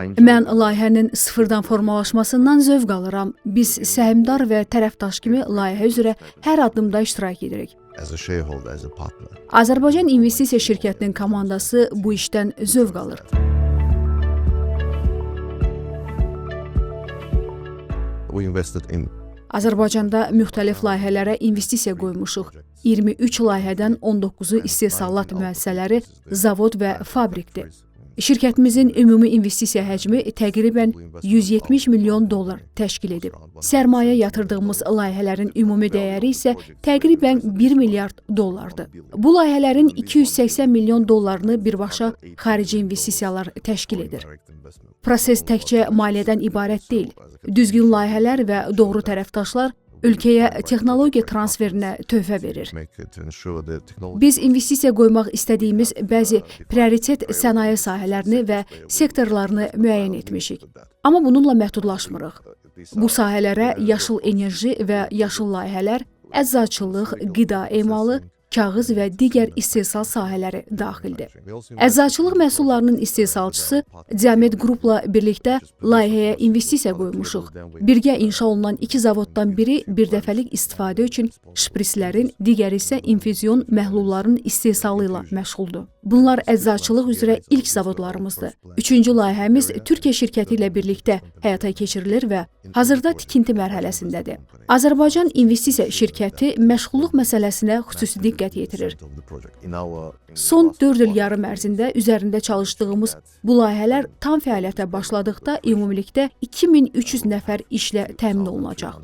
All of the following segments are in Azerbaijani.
Mən layihənin sıfırdan formalaşmasından zövq alıram. Biz səhmdar və tərəfdaş kimi layihə üzrə hər addımda iştirak edirik. Azərbaycan İnvestisiya Şirkətinin komandası bu işdən zövq alır. Azərbaycanda müxtəlif layihələrə investisiya qoymuşuq. 23 layihədən 19-u istehsalat müəssisələri, zavod və fabrikdir. Şirkətimizin ümumi investisiya həcmi təqribən 170 milyon dollar təşkil edib. Sərmayə yatırdığımız layihələrin ümumi dəyəri isə təqribən 1 milyard dollardır. Bu layihələrin 280 milyon dollarını birbaşa xarici investisiyalar təşkil edir. Proses təkcə maliyyədən ibarət deyil. Düzgün layihələr və doğru tərəfdaşlar ölkəyə texnologiya transferinə töhfə verir. Biz investisiya qoymaq istədiyimiz bəzi prioritet sənaye sahələrini və sektorlarını müəyyən etmişik. Amma bununla məhdudlaşmırıq. Bu sahələrə yaşıl enerji və yaşıl layihələr, əczaçılıq, qida emalı, kağız və digər istehsal sahələri daxildir. Əczaçılıq məhsullarının istehsalçısı Diamet Qrupla birlikdə layihəyə investisiya qoymuşuq. Birgə inşa olunan 2 zavoddan biri birdəfəlik istifadə üçün şprislərin, digəri isə infüzyon məhlulların istehsalı ilə məşğuldur. Bunlar əczaçılıq üzrə ilk zavodlarımızdır. 3-cü layihəmiz Türkiyə şirkəti ilə birlikdə həyata keçirilir və hazırda tikinti mərhələsindədir. Azərbaycan İnvestisiya Şirkəti məşğulluq məsələsinə xüsusi diqqət yetirir. Son 4 il yarım ərzində üzərində çalışdığımız bu layihələr tam fəaliyyətə başladıqda ümumilikdə 2300 nəfər işlə təmin olunacaq.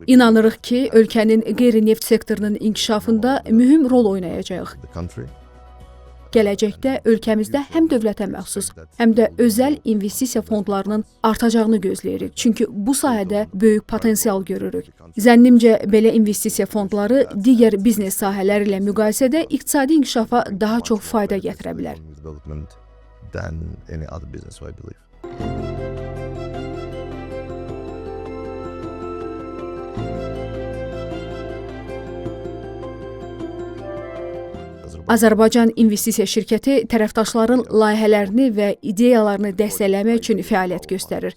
İnanırıq ki, ölkənin qeyri-neft sektorunun inkişafında mühüm rol oynayacağıq. Gələcəkdə ölkəmizdə həm dövlətə məxsus, həm də özəl investisiya fondlarının artacağını gözləyirik. Çünki bu sahədə böyük potensial görürük. Zənnimcə, belə investisiya fondları digər biznes sahələri ilə müqayisədə iqtisadi inkişafa daha çox fayda gətirə bilər. Azərbaycan İnvestisiya Şirkəti tərəfdaşların layihələrini və ideyalarını dəstəkləmək üçün fəaliyyət göstərir.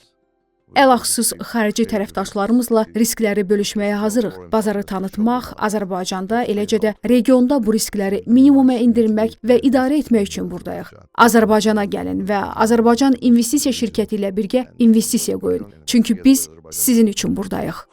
Ələxüsus xarici tərəfdaşlarımızla riskləri bölüşməyə hazırıq. Bazarı tanıtmaq, Azərbaycanda, eləcə də regionda bu riskləri minimuma endirmək və idarə etmək üçün buradayıq. Azərbaycana gəlin və Azərbaycan İnvestisiya Şirkəti ilə birgə investisiya qoyun. Çünki biz sizin üçün buradayıq.